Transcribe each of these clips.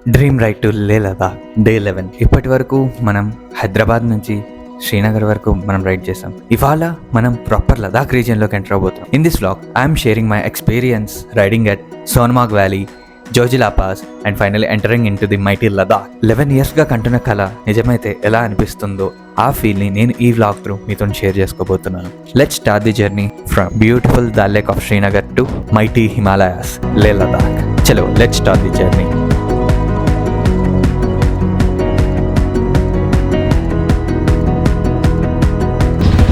Dream ride to లే Ladakh day 11. ఇప్పటి వరకు మనం హైదరాబాద్ నుంచి శ్రీనగర్ వరకు మనం రైడ్ చేసాం. ఇవాళ మనం ప్రాపర్ లదాఖ్ రీజియన్లోకి ఎంటర్ అవబోతున్నాం. In this vlog I'm sharing my experience riding at Sonmarg valley, Zojila pass and finally entering in to the mighty Ladakh. 11 yearsగా కంటున్న కళ నిజమైతే ఎలా అనిపిస్తుందో ఆ ఫీల్ని నేను ఈ వ్లాగ్ త్రూ మీతో షేర్ చేసుకోబోతున్నాను. Let's start the journey from beautiful Dal lake of Srinagar to mighty Himalayas Leh Ladakh. చలో let's start the journey.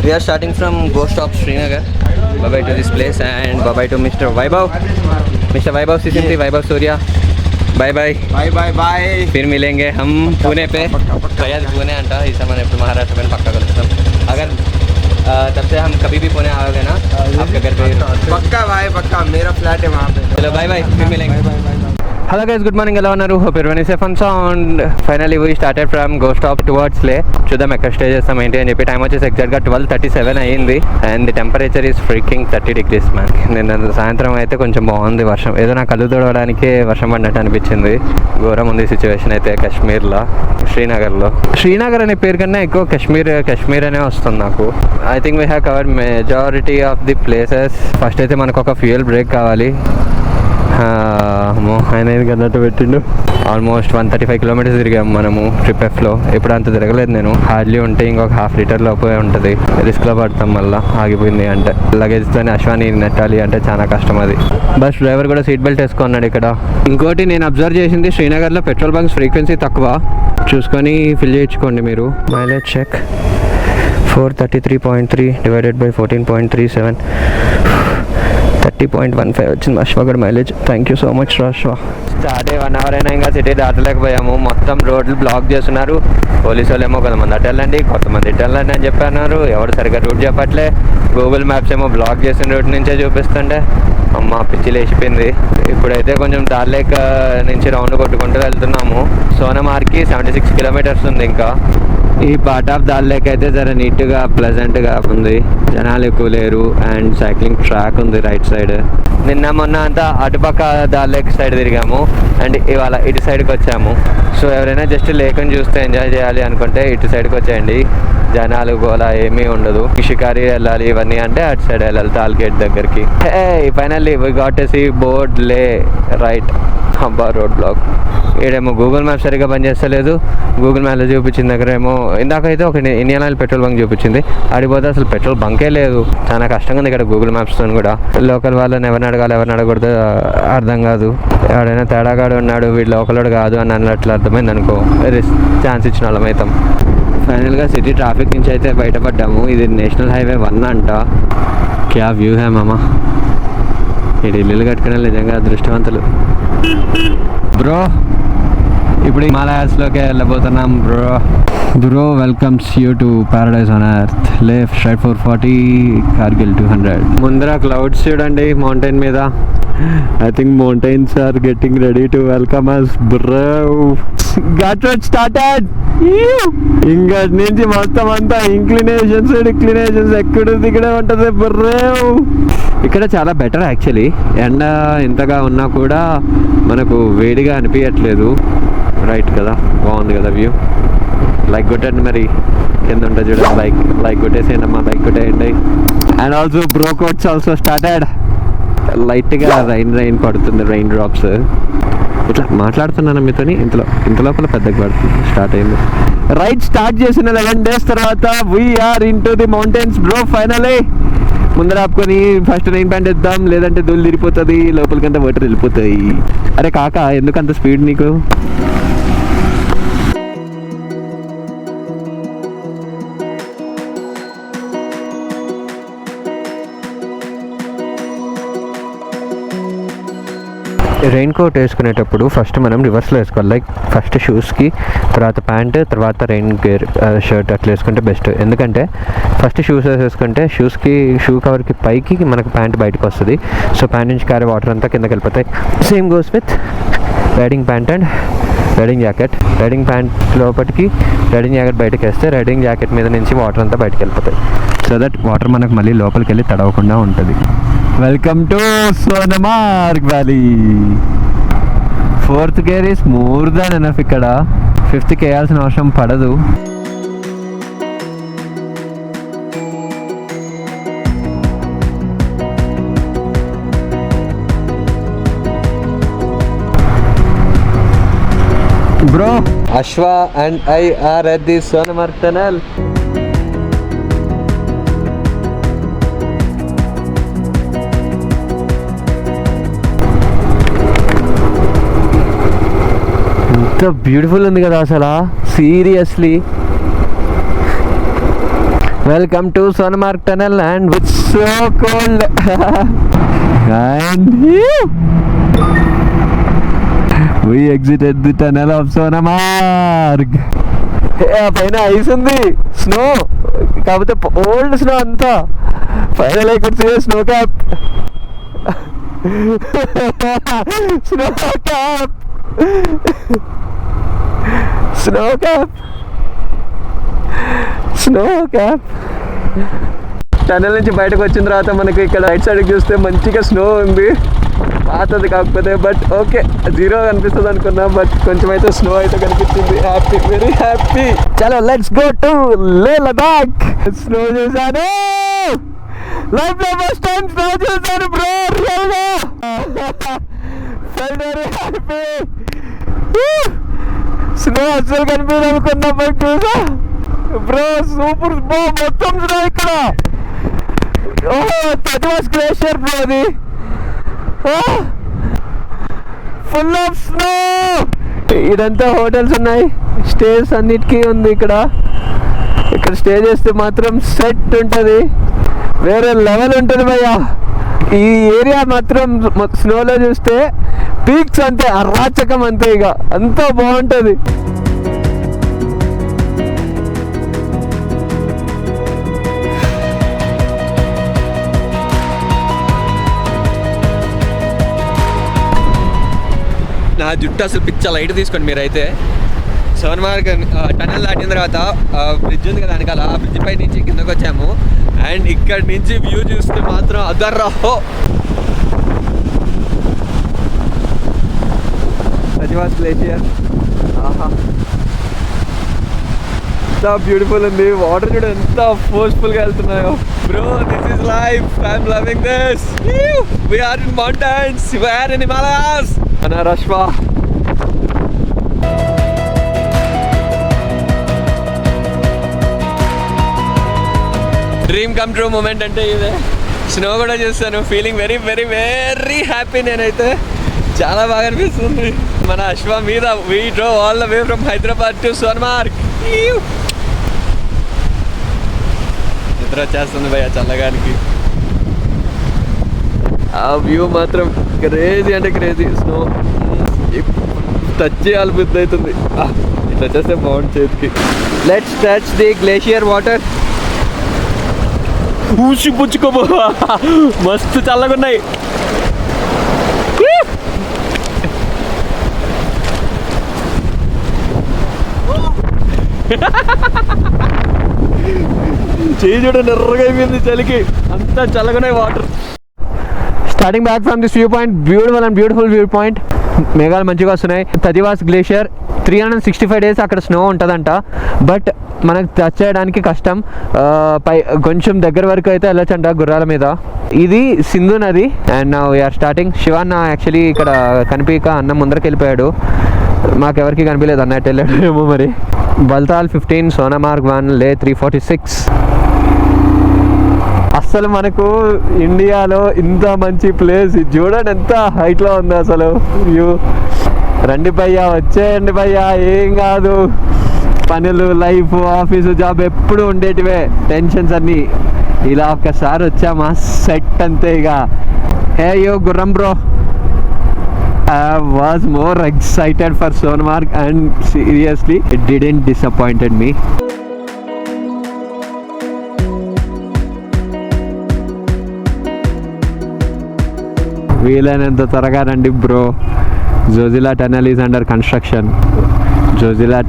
We are starting from Ghost Stop Srinagar. Bye bye to this place and bye bye to Mr. Vaibhav. Mr. Vaibhav Sisinti, Vaibhav Surya. Bye bye. Bye bye bye. फिर मिलेंगे हम पुणे पे. भैया पुणे अंटा इस समय महाराष्ट्र में पक्का करते हैं. अगर तब से हम कभी भी पुणे आओगे ना आपके घर पे पक्का भाई पक्का, मेरा फ्लैट है वहाँ पे. चलो बाय बाय, फिर मिलेंगे. Hello guys, good morning. ఎలా ఉన్నారు? Hope everyone is safe and sound. Finally we started from Ghost Stop towards Leh. చూద్దాం ఎక్కడ స్టే చేస్తాం ఏంటి అని చెప్పి. టైం వచ్చేసి ఎగ్జాక్ట్గా 12:37 అయ్యింది and the temperature is freaking 30 degrees man. నిన్న సాయంత్రం అయితే కొంచెం బాగుంది వర్షం, ఏదో నా కళ్ళు తోడడానికి వర్షం పడినట్టు అనిపించింది. ఘోరం ఉంది సిచ్యువేషన్ అయితే కాశ్మీర్లో, శ్రీనగర్లో. శ్రీనగర్ అనే పేరు కన్నా ఎక్కువ కాశ్మీర్ అనే వస్తుంది నాకు. I think we have covered majority of the places. First అయితే మనకు ఒక ఫ్యూయల్ బ్రేక్ కావాలి. ఆయన అన్నట్టు పెట్టిండు. ఆల్మోస్ట్ 135 kilometers తిరిగాము మనము ట్రిప్ ఎఫ్లో. ఎప్పుడు అంత తిరగలేదు నేను. హార్డ్లీ ఉంటే ఇంకొక ½ లీటర్ లోపే ఉంటుంది. రిస్క్లో పడతాం మళ్ళీ ఆగిపోయింది అంటే. లగేజ్తోనే అశ్వాని నెట్టాలి అంటే చాలా కష్టం అది. బస్ డ్రైవర్ కూడా సీట్ బెల్ట్ వేసుకున్నాడు ఇక్కడ. ఇంకోటి నేను అబ్జర్వ్ చేసింది, శ్రీనగర్లో పెట్రోల్ బంక్స్ ఫ్రీక్వెన్సీ తక్కువ, చూసుకొని ఫిల్ చేయించుకోండి మీరు. మైలేజ్ చెక్ 433.3 డివైడెడ్ బై 14.37 30.15 వచ్చింది అశ్వగఢ్ mileage. Thank you so much Ashwa. Start 1 hour అయినా ఇంకా సిటీ దాటలేకపోయాము. మొత్తం రోడ్లు బ్లాక్ చేస్తున్నారు. పోలీసు వాళ్ళు ఏమో కొంతమంది అటు వెళ్ళండి, కొంతమంది ఇటు వెళ్ళండి అని చెప్పన్నారు. ఎవరు సరిగ్గా రూట్ చెప్పట్లే. గూగుల్ మ్యాప్స్ ఏమో బ్లాక్ చేసిన రూట్ నుంచే చూపిస్తుంటే అమ్మ పిచ్చి లేచిపోయింది. ఇప్పుడైతే కొంచెం దార్లేక్ నుంచి రౌండ్ కొట్టుకుంటూ వెళ్తున్నాము. సోనమార్గ్కి 76 kilometers ఉంది ఇంకా. ఈ పార్ట్ ఆఫ్ దాల్ లేక్ అయితే జర నీట్గా ప్లెజెంట్గా ఉంది. జనాలు ఎక్కువ లేరు అండ్ సైక్లింగ్ ట్రాక్ ఉంది రైట్ సైడ్. నిన్న మొన్న అంతా అటుపక్క దాల్ లేక్ సైడ్ తిరిగాము అండ్ ఇవాళ ఇటు సైడ్కి వచ్చాము. సో ఎవరైనా జస్ట్ లేక్ని చూస్తే ఎంజాయ్ చేయాలి అనుకుంటే ఇటు సైడ్కి వచ్చేయండి. జనాలు గోలా ఏమీ ఉండదు. షికారి వెళ్ళాలి ఇవన్నీ అంటే అటు సైడ్ వెళ్ళాలి తాల్ గేట్ దగ్గరికి. Finally we got to see board Leh right. అబ్బా రోడ్ బ్లాక్. ఈడేమో గూగుల్ మ్యాప్ సరిగ్గా పనిచేస్తలేదు. గూగుల్ మ్యాప్లో చూపించిన దగ్గర ఏమో ఇందాకైతే ఒక ఇండియన్ ఆయిల్ పెట్రోల్ బంక్ చూపించింది. ఆడిపోతే అసలు పెట్రోల్ బంకే లేదు. చాలా కష్టంగా ఉంది ఇక్కడ గూగుల్ మ్యాప్స్తో కూడా. లోకల్ వాళ్ళని ఎవరిని అడగాలి ఎవరిని అడగకూడదు అర్థం కాదు. ఎవడైనా తేడాగాడు ఉన్నాడు వీడు లోకల్లోడు కాదు అని అన్నట్లు అర్థమైంది అనుకో, ఛాన్స్ ఇచ్చిన వాళ్ళం అవుతాం. ఫైనల్గా సిటీ ట్రాఫిక్ నుంచి అయితే బయటపడ్డాము. ఇది నేషనల్ హైవే 1 అంట. క్యా వ్యూ హే మామా. ఈ ఇల్లు కట్టుకునే నిజంగా అదృష్టవంతులు. బ్రో ఇప్పుడు హిమాలయాస్లోకి వెళ్ళబోతున్నాం. Bro welcomes you to paradise on earth. Left straight 440, Kargil 200. ముందర క్లౌడ్స్ చూడండి మౌంటైన్ మీద. I think mountains are getting ready to welcome us bro. Got started. ఇంకటి నుంచి మొత్తం అంతా ఇంక్లినేషన్స్ ఎక్కడ దిగడే ఉంటుంది బ్రో. ఇక్కడ చాలా బెటర్ యాక్చువల్లీ. ఎండ ఇంతగా ఉన్నా కూడా మనకు వేడిగా అనిపించట్లేదు. రైట్ కదా, బాగుంది కదా వ్యూ. లైక్ కొట్టండి మరి, కింద ఉంటుంది చూడండి. లైక్ కొట్టేసేయండి అమ్మా, లైక్ కొట్టేయండి. And also bro coats also started. లైట్గా రైన్ పడుతుంది, రైన్ డ్రాప్స్. ఇట్లా మాట్లాడుతున్నాను మీతోని, ఇంత లోపల పెద్దగా పడుతుంది. స్టార్ట్ అయింది రైట్. స్టార్ట్ చేసిన 11 days తర్వాత we are in to the mountains bro. Finally ముందర ఆపుకొని ఫస్ట్ రెయిన్ ప్యాంట్ ఇద్దాం, లేదంటే దూలు తిరిగిపోతుంది, లోపలికంతా వాటర్ వెళ్ళిపోతాయి. అరే కాకా ఎందుకంత స్పీడ్ నీకు? రెయిన్ కోట్ వేసుకునేటప్పుడు ఫస్ట్ మనం రివర్స్లో వేసుకోవాలి. లైక్ ఫస్ట్ షూస్కి, తర్వాత ప్యాంట్, తర్వాత రెయిన్ గేర్ షర్ట్ అట్లా వేసుకుంటే బెస్ట్. ఎందుకంటే ఫస్ట్ షూస్ వేసుకుంటే షూస్కి షూ కవర్కి పైకి మనకు ప్యాంట్ బయటకు వస్తుంది. సో ప్యాంట్ నుంచి కారే వాటర్ అంతా కిందకి వెళ్ళిపోతాయి. Same goes with riding pant and riding jacket. Riding pant లోపలికి రైడింగ్ జాకెట్ బయటకు వేస్తే రైడింగ్ జాకెట్ మీద నుంచి వాటర్ అంతా బయటకు వెళ్ళిపోతాయి. సో దట్ వాటర్ మనకు మళ్ళీ లోపలికి వెళ్ళి తడవకుండా ఉంటుంది. Welcome to Sonamarg valley. 4th gear is more than enough. ఇక్కడ 5th వేయాల్సిన అవసరం పడదు. Bro, Ashwa and I are at the Sonamarg tunnel. ఎంత బ్యూటిఫుల్ ఉంది కదా అసలు, seriously. Welcome to Sonamarg tunnel and it's so cold. And we exited the tunnel of Sonamarg. పైన ice ఉంది, స్నో, కాకపోతే ఓల్డ్ స్నో అంతా. ఫైనల్ ఇక్కడ snow cap, snow cap, snow cap, snow cap. Tunnel నుంచి బయటకు వచ్చిన తర్వాత మనకి ఇక్కడ రైట్ సైడ్ చూస్తే మంచిగా స్నో ఉంది, పాతది కాకపోతే. బట్ ఓకే, జీరో కనిపిస్తుంది అనుకున్నా, బట్ కొంచెం అయితే స్నో అయితే కనిపించింది. Happy, very happy. చలో లెట్స్ గో టు లే లదాఖ్. స్నో చూసాను, లైఫ్ లో ఫస్ట్ టైం స్నో చూసాను బ్రో, రియల్ గా. Very happy. స్నో అసలు కనిపించదు అనుకున్నా, బట్ చూసా బ్రో, సూపర్ బ్రో. మొత్తం స్నో ఇక్కడ. తజ్వాస్ గ్లేషియర్ బ్రో, అది ఫుల్ ఆఫ్ స్నో. ఇదంతా హోటల్స్ ఉన్నాయి, స్టేస్ అన్నిటికీ ఉంది ఇక్కడ. ఇక్కడ స్టే చేస్తే మాత్రం సెట్ ఉంటుంది, వేరే లెవెల్ ఉంటుంది భయ్యా. ఈ ఏరియా మాత్రం స్నోలో చూస్తే పీక్స్ అంతే, అరాచకం అంతే, ఇక అంతా బాగుంటుంది. నా జుట్టు అసలు పిచ్చ లైట్ తీసుకోండి మీరైతే. సోనమార్గ్ టనల్ దాటిన తర్వాత బ్రిడ్జ్ ఉంది కదా వెనకాల, ఆ బ్రిడ్జ్ పై నుంచి కిందకు వచ్చాము. అండ్ ఇక్కడ నుంచి వ్యూ చూస్తే మాత్రం అదర్రాహో. తజ్వాస్ గ్లేషియర్, ఆహా ఎంత బ్యూటిఫుల్ ఉంది. వాటర్ చూడ ఎంత ఫోర్స్ఫుల్గా వెళ్తున్నాయో. Bro, this is life, I'm loving this. We are in mountains, we are in Himalayas. అనా రష్వా, డ్రీమ్ కమ్ ట్రూ మూమెంట్ అంటే ఇదే. స్నో కూడా చూస్తాను, feeling very very very happy. నేనైతే చాలా బాగా అనిపిస్తుంది. మన అశ్వ మీద we drove all the way from Hyderabad to Sonmarg. నిద్ర వచ్చేస్తుంది భయ్య చల్లగానికి. ఆ వ్యూ మాత్రం క్రేజీ అంటే క్రేజీ. స్నో టచ్ చేయాలి బుద్ధి అవుతుంది. ఇట్లా వచ్చేస్తే బాగుంది చేతికి. Let's touch the glacier water. ఊసి పుచ్చుకోబో, మస్తు చల్లగున్నాయి. చేయి చూడ నెర్రగా అయిపోయింది చలికి, అంతా చల్లగున్నాయి water. Starting back from this view point, beautiful and beautiful view point. మేఘాలు మంచిగా వస్తున్నాయి. తజ్వాస్ గ్లేషియర్ 365 days అక్కడ స్నో ఉంటుందంట, బట్ మనకు టచ్ చేయడానికి కష్టం. కొంచెం దగ్గర వరకు అయితే వెళ్ళొచ్చంట గుర్రాల మీద. ఇది సింధు నది. And now we are starting. Shivanna actually ఇక్కడ కనిపించక అన్న ముందరికి వెళ్ళిపోయాడు, మాకెవరికి కనిపించలేదు, అన్నట్టు వెళ్ళాడు ఏమో మరి. బల్తాల్ 15, సోనమార్గ్ 1, లే 346. అసలు మనకు ఇండియాలో ఇంత మంచి ప్లేస్ చూడండి, ఎంత హైట్లో ఉంది అసలు వ్యూ. రండి భయ్యా, వచ్చేయండి భయ్యా, ఏం కాదు. పనులు, లైఫ్, ఆఫీసు, జాబ్ ఎప్పుడు ఉండేటివే, టెన్షన్స్ అన్నీ. ఇలా ఒక్కసారి వచ్చామా సెట్ అంతే ఇక. హే యో గుర్రం bro, I was more excited for Sonamarg and seriously it didn't disappointed me. వీలైనంత త్వరగా రండి bro. Zojila tunnel is under construction. Zojila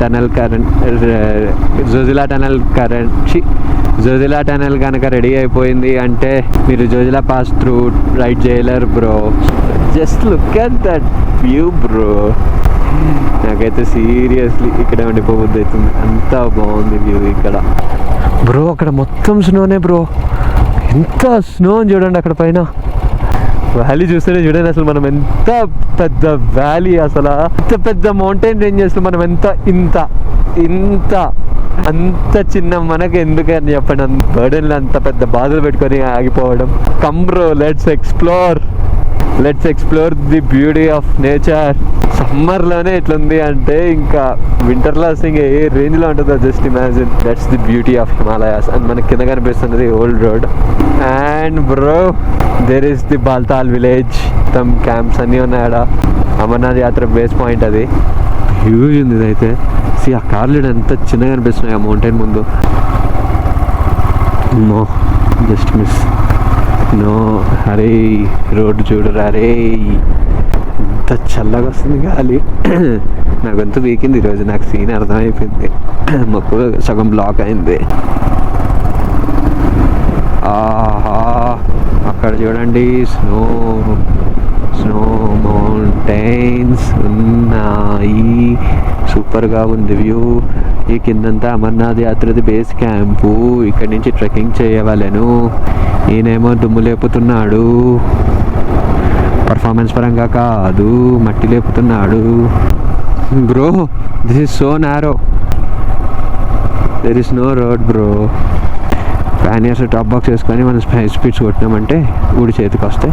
tunnel కనుక రెడీ అయిపోయింది అంటే మీరు జోజిలా పాస్ త్రూ రైడ్ చేయలేరు bro. Just look at that view bro. నాకైతే సీరియస్లీ ఇక్కడే ఉండిపోబుద్ది అవుతుంది, అంత బాగుంది వ్యూ ఇక్కడ బ్రో. అక్కడ మొత్తం స్నోనే బ్రో, ఎంత స్నో అని చూడండి అక్కడ పైన. వ్యాలీ చూస్తేనే చూడండి అసలు మనం ఎంత పెద్ద వ్యాలీ, అసలు అంత పెద్ద మౌంటైన్ రేంజెస్లో మనం అంత చిన్న మనకి ఎందుకని చెప్పండి, అంత బర్డెన్లో అంత పెద్ద బాధలు పెట్టుకొని ఆగిపోవడం. Come bro, let's explore the beauty of nature. సమ్మర్లోనే ఇట్లుంది అంటే ఇంకా వింటర్లో అసలు ఇంకా ఏ రేంజ్లో ఉంటుందో just imagine. That's the beauty of Himalayas. And మనకి కింద కనిపిస్తున్నది old road. And bro there is the Baltal village. మొత్తం క్యాంప్స్ అన్నీ ఉన్నాయి ఆడ. అమర్నాథ్ యాత్ర బేస్ పాయింట్ అది. హ్యూజ్ ఉంది ఇదైతే. ఆ కార్లు ఎంత చిన్నగా అనిపిస్తున్నాయి ఆ మౌంటైన్ ముందు. No just miss. నో అరే రోడ్డు చూడరా రే, ఎంత చల్లగా వస్తుంది గాలి. నాకంతా వీకింది ఈరోజు, నాకు సీన్ అర్థమైపోయింది. మొక్కు సగం బ్లాక్ అయింది. ఆహా అక్కడ చూడండి స్నో మౌంటైన్స్ ఉన్నాయి, సూపర్గా ఉంది వ్యూ. ఈ కిందంతా అమర్నాథ్ యాత్రది బేస్ క్యాంపు. ఇక్కడి నుంచి ట్రెక్కింగ్ చేయవలెను. ఈయనేమో దుమ్ము లేపుతున్నాడు, పర్ఫార్మెన్స్ పరంగా కాదు, మట్టి లేపుతున్నాడు. Bro this is so narrow, there is no road bro. Panniers top box వేసుకొని మనం హై స్పీడ్స్ కొట్టినామంటే ఊడి చేతికి వస్తే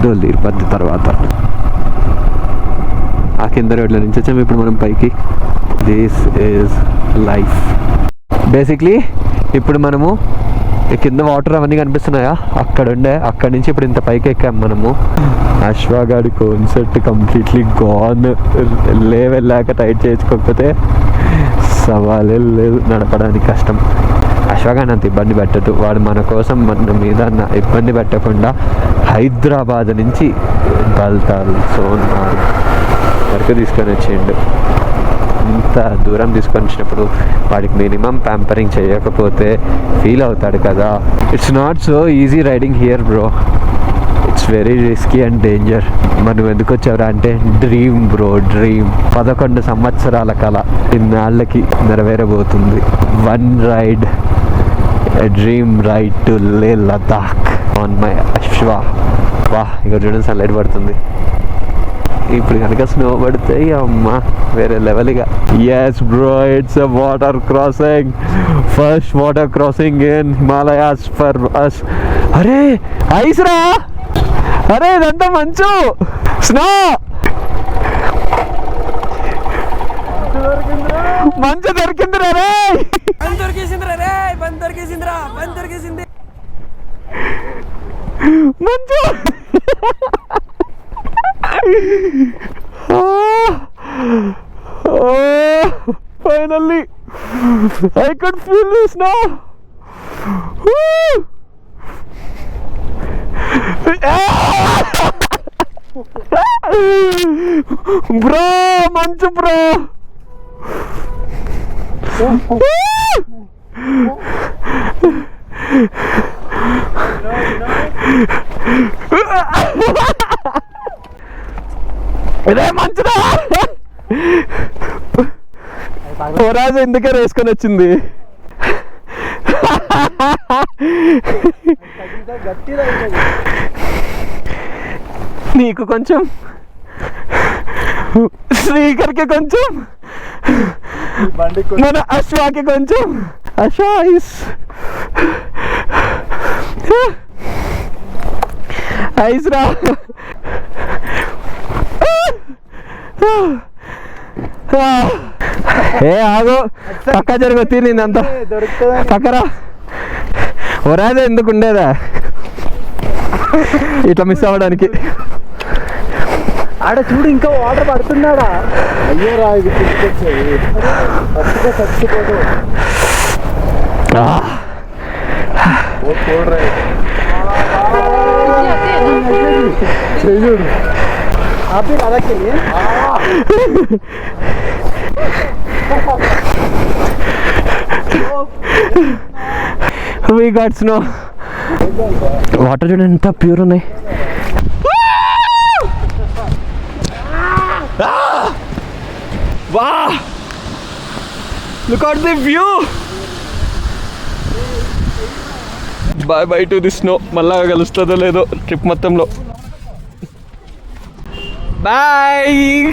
దోలు తీరిపోద్ది తర్వాత. ఆ కింద రోడ్ల నుంచి వచ్చాము ఇప్పుడు మనం పైకి. This is life basically. ఇప్పుడు మనము కింద వాటర్ అవన్నీ కనిపిస్తున్నాయా, అక్కడి నుంచి ఇప్పుడు ఇంత పైకి ఎక్కాము మనము. అశ్వాగాడి కాన్సెప్ట్ కంప్లీట్లీ గాన్. వెళ్ళాక టైట్ చేసుకోకపోతే సవాలే లేదు, నడపడానికి కష్టం. అశ్వగాని అంత ఇబ్బంది పెట్టదు, వాడు మన కోసం మన మీద ఇబ్బంది పెట్టకుండా హైదరాబాద్ నుంచి బల్తాల్ సోన్మార్గ్ వరకు తీసుకొని వచ్చిండు. ఇంత దూరం తీసుకొని వచ్చినప్పుడు వాడికి మినిమం ప్యాంపరింగ్ చేయకపోతే ఫీల్ అవుతాడు కదా. It's not so easy riding here bro, it's very risky and danger. మనం ఎందుకు వచ్చావురా అంటే డ్రీమ్ బ్రో, డ్రీమ్. 11 సంవత్సరాల కళ ఇన్నాళ్ళకి నెరవేరబోతుంది. One ride, a dream ride to Leh Ladakh on my Ashwa. వాహ్ ఇక్కడ చూడండి సన్లైట్ పడుతుంది. ఇప్పుడు కనుక స్నో పడితే అమ్మ వేరే లెవెల్ ఇక. Yes bro, it's a water crossing, first water crossing in Himalayas for us. అరే ఐస్ రా, అరే ఇదంతా మంచు, స్నో, మంచు దొరికిందిరా రే, మంచు. Finally I could feel this now. Bro, manchu bro. ఇదే మంచిదా పోరాజు ఎందుకే వేసుకొని వచ్చింది. నీకు కొంచెం, శ్రీకర్కి కొంచెం, మన అశ్వాకి కొంచెం. అశ్వా ఇస్ ఐస్ రా. ఏ ఆగు, పక్క జరుగు, తినిందంతా పక్కరా. ఒరాదే ఎందుకు ఉండేదా ఇట్లా మిస్ అవ్వడానికి. ఆడ చూడు ఇంకా వాటర్ పడుతున్నాడా. అయ్యో రా, ఇది చచ్చిపోదు. చూడు ఆపి అదకెళ్ళి We got snow. వాటర్ చూడండి ఎంత ప్యూర్ ఉన్నాయి. Wow! Look at the view! Bye bye to the snow. మళ్ళా కలుస్తుందో లేదో ట్రిప్ మొత్తంలో. Bye!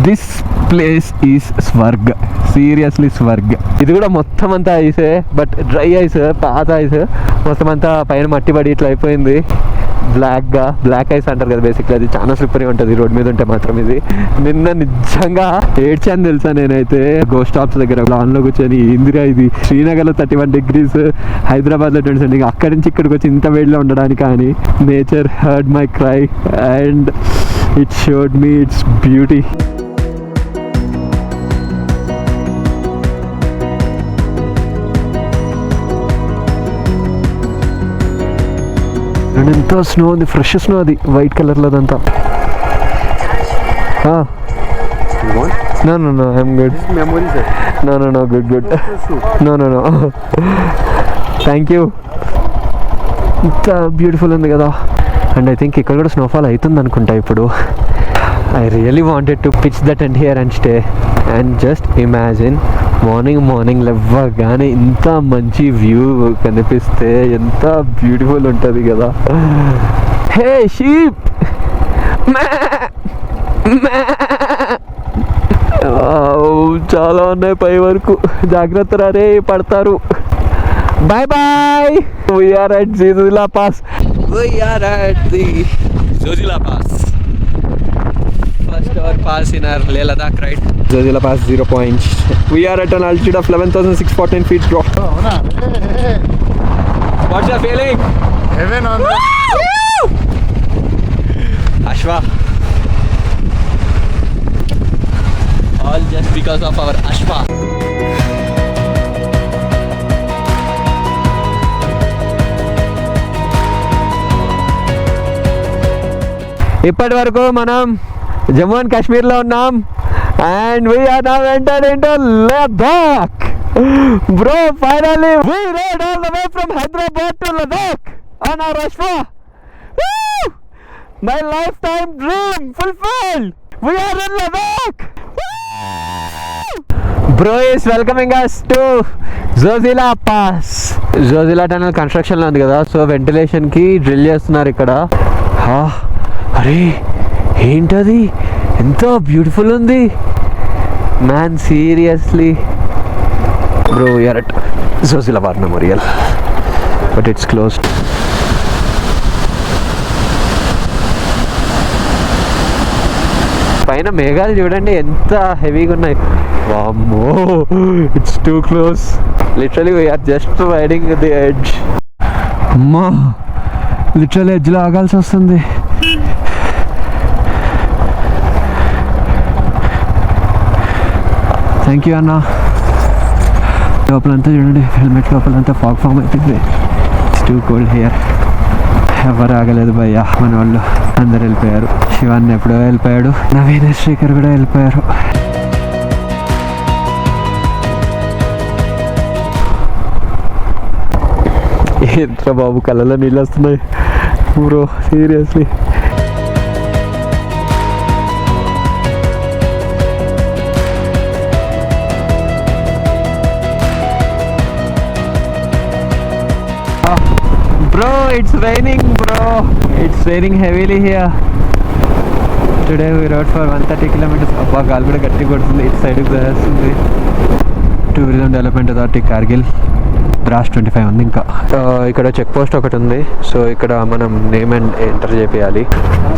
This place is స్వర్గ. సీరియస్లీ స్వర్గ. ఇది కూడా మొత్తం అంతా ఐసే, బట్ డ్రై ఐస్, పాత ఐస్. మొత్తం అంతా పైన మట్టి పడి ఇట్లా అయిపోయింది. బ్లాక్ ఐస్ అంటారు కదా బేసిక్లీ. అది చాలా స్లిప్పరీ ఉంటుంది రోడ్ మీద ఉంటే మాత్రం. ఇది నిన్న నిజంగా ఏడ్చాను తెలుసా నేనైతే. గో స్టాప్స్ దగ్గర లాన్ లో కూర్చొని ఇందిరా ఇది శ్రీనగర్లో 31 degrees, హైదరాబాద్లో 27. అక్కడి నుంచి ఇక్కడికి వచ్చి ఇంత వేడిలో ఉండడానికి కానీ nature heard my cry and it showed me its beauty. And ఎంత స్నో ఉంది, ఫ్రెష్ స్నో, అది వైట్ కలర్లో అదంతా. No I'm good. No good. No thank you. ఇంత బ్యూటిఫుల్ ఉంది కదా. అండ్ ఐ థింక్ ఇక్కడ కూడా స్నోఫాల్ అవుతుంది అనుకుంటా ఇప్పుడు. I really wanted to pitch the tent here and stay. And just imagine morning లేవగానే ఇంత మంచి వ్యూ కనిపిస్తే ఎంత బ్యూటిఫుల్ ఉంటుంది కదా. హే షీప్, చాలా ఉన్నాయి పై వరకు. జాగ్రత్త రే, పడతారు. Bye bye. We are at Zojila pass. First our pass in our Leh Ladakh ride. Zojila Pass 0 points. We are at an altitude of 11,614 feet, bro. What's your feeling? Heaven on Ashwa. All just because of our Ashwa. ఇప్పటి వరకు మనం Jammu and కాశ్మీర్లో ఉన్నాం. And we are now entered into Ladakh. Bro finally we rode all the way from Hyderabad to Ladakh on our Ashwa. Woo! My lifetime dream fulfilled. We are in Ladakh. Bro is welcoming us to Zojila Pass. Zojila tunnel construction లో ఉంది కదా, so ventilation కి drill చేస్తున్నారు ఇక్కడ. అరే ఏంటది, ఎంత beautiful ఉంది man, seriously. Bro we are at Zojila war memorial, but it's closed. పైన మేఘాలు చూడండి ఎంత హెవీగా ఉన్నాయి. వామ్మో, it's too close. Literally we are just riding the edge. అమ్మా, లిటరలీ ఎడ్జ్లో ఆగాల్సి వస్తుంది. థ్యాంక్ యూ అన్న. లోపలంతా చూడండి, హెల్మెట్ లోపలంతా ఫాగ్ ఫామ్ అవుతుంది. It's two cold here. ఎవరు ఆగలేదు భయ్య, మన వాళ్ళు అందరు వెళ్ళిపోయారు. శివాన్ని ఎప్పుడో వెళ్ళిపోయాడు, నవీన్ శ్రీకర్ కూడా వెళ్ళిపోయారు. ఏంట్రా బాబు, కళ్ళలో నీళ్ళు వస్తున్నాయి bro, seriously. Bro, it's raining, bro. It's raining heavily here. Today we rode for 130 kilometers. అబ్బా, గాలి కూడా గట్టి కొడుతుంది. ఇటు సైడ్కి వేస్తుంది. Tourism development authority Kargil brass 25 ఉంది. ఇంకా ఇక్కడ చెక్ పోస్ట్ ఒకటి ఉంది, సో ఇక్కడ మనం నేమ్ అండ్ ఎంటర్ చేయాలి.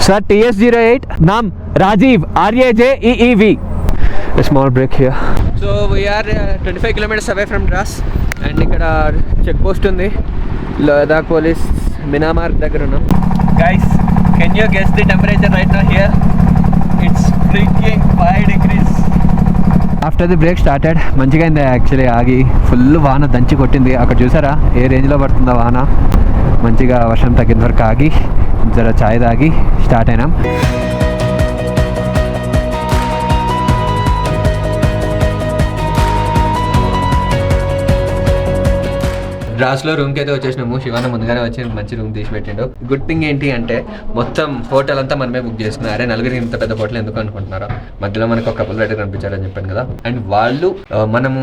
సార్ TS08 నామ్ Rajeev, RAJEEV. A small break here. So we are 25 kilometers away from Dras, and ఇక్కడ చెక్ పోస్ట్ ఉంది. లదాఖ్ పోలీస్ మినామార్గ్ దగ్గర ఉన్నాం. Guys, can you guess the temperature right now here? It's freaking 5 degrees. After the break started. మంచిగా అయింది actually. ఆగి full వాన దంచి కొట్టింది. అక్కడ చూసారా ఏ రేంజ్లో పడుతుందో వాన. మంచిగా వర్షం తగ్గిన వరకు ఆగి జర ఛాయ్ తాగి స్టార్ట్ అయినాం. ద్రాస్లో రూమ్కి అయితే వచ్చేసినాము. శివాన ముందుగానే వచ్చి మంచి రూమ్ తీసి పెట్టిండు. గుడ్ థింగ్ ఏంటి అంటే మొత్తం హోటల్ అంతా మనమే బుక్ చేసుకున్నాం. అరే నలుగురు ఇంత పెద్ద హోటల్ ఎందుకు అనుకుంటున్నారా, మధ్యలో మనకు ఒక కపుల్ రైడర్ కనిపించారని చెప్పాను కదా. అండ్ వాళ్ళు మనము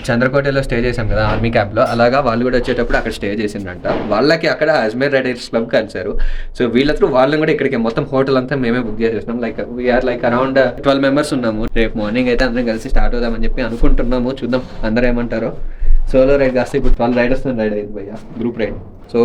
చంద్రకోటలో స్టే చేసాం కదా ఆర్మీ క్యాంప్లో, అలాగా వాళ్ళు కూడా వచ్చేటప్పుడు అక్కడ స్టే చేసిందంట. వాళ్ళకి అక్కడ అజ్మీర్ రైడర్స్ క్లబ్ కలిసారు. సో వీళ్ళతో వాళ్ళని కూడా ఇక్కడికి మొత్తం హోటల్ అంతా మేమే బుక్ చేసేసినాం. Like we're like around 12 members ఉన్నాము. రేపు మార్నింగ్ అయితే అందరం కలిసి స్టార్ట్ అవుదామని చెప్పి అనుకుంటున్నాము. చూద్దాం అందరూ ఏమంటారో. సోలో రైడ్ కాస్తే ఇప్పుడు 12 రైడర్స్ రైడ్ అయింది భయ్య, గ్రూప్ రైడ్. సో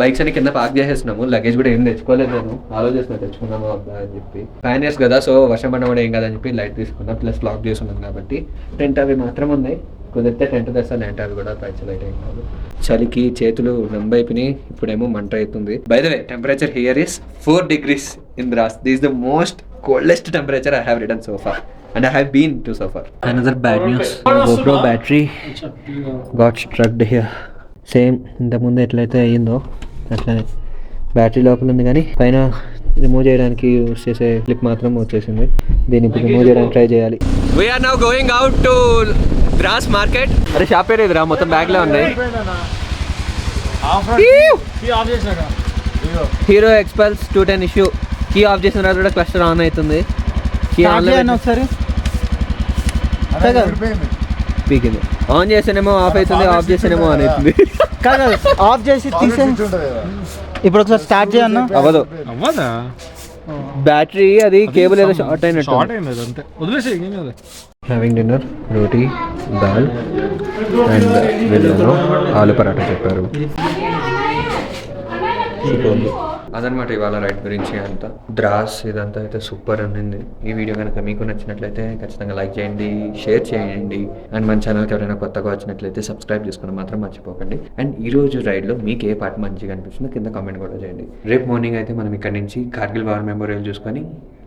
బైక్స్ అని కింద పార్క్ చేసేస్తున్నాము. లగేజ్ కూడా ఏం తెచ్చుకోలేదు, నేను ఆలోచిస్తున్నా తెచ్చుకున్నాము వద్దా అని చెప్పి. 5 years కదా, సో వర్షం పడిన కూడా ఏం కదని చెప్పి లైట్ తీసుకున్నాం. ప్లస్ లాక్ చేస్తున్నాం కాబట్టి టెంట్ అవి మాత్రం ఉన్నాయి. కుదిరితే టెంట్ తెస్తాను, టెంట్ అవి కూడా పైచి లైట్ ఏం కాదు. చలికి చేతులు నంబైపోయినాయి. ఇప్పుడేమో మంట అవుతుంది. By the way temperature here is 4 degrees in Dras. This is the most coldest temperature I have ridden so far. And I have been to so far. Another bad news. GoPro battery got struck here. Same ఇంతకుముందు ఎట్లయితే అయ్యిందో అట్లనే battery లోపల ఉంది, కానీ పైన remove చేయడానికి use చేసే క్లిప్ మాత్రం వచ్చేసింది. దీన్ని ఇప్పుడు రిమూవ్ చేయడానికి ట్రై చేయాలి. We are now going out to Drass market. అరే షాప్ పేరు ఎదురా, మొత్తం బ్యాగ్లో ఉన్నాయి. Hero Xpulse 210 issue. Key off చేసిన తర్వాత కూడా క్లస్టర్ ఆన్ అవుతుంది. కీ ఒకసారి పీకింది. ఆన్ చేస్తేనేమో ఆఫ్ అవుతుంది, ఆఫ్ చేస్తేనేమో ఆన్ అవుతుంది. కాదు ఆఫ్ చేసి తీసే. ఇప్పుడు ఒకసారి స్టార్ట్ చేయన్నా అవ్వదు. బ్యాటరీ అది కేబుల్ ఏదో షార్ట్ అయినట్టు. Having dinner, roti, dal and వీళ్ళను ఆలు పరాటా చెప్పారు. అదనమాట ఇవాళ రైడ్ గురించి అంతా. ద్రాస్ ఇదంతా అయితే సూపర్ అనింది. ఈ వీడియో కనుక మీకు నచ్చినట్లయితే ఖచ్చితంగా లైక్ చేయండి, షేర్ చేయండి. అండ్ మన ఛానల్కి ఎవరైనా కొత్తగా వచ్చినట్లయితే సబ్స్క్రైబ్ చేసుకుని మాత్రం మర్చిపోకండి. అండ్ ఈ రోజు రైడ్లో మీకు ఏ పార్ట్ మంచిగా అనిపిస్తుందో కింద కామెంట్ కూడా చేయండి. రేపు మార్నింగ్ అయితే మనం ఇక్కడ నుంచి కార్గిల్ వార్ మెమోరియల్ చూసుకొని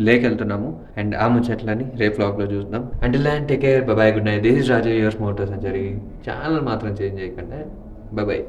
లేక్ వెళ్తున్నాము. అండ్ ఆ ముచ్చట్లని రేపు వ్లాగ్లో చూద్దాం. Until then take care, bye bye, good night. This is Raju, yours motor century. Channel మాత్రం చేంజ్ చేయకండి. Bye by.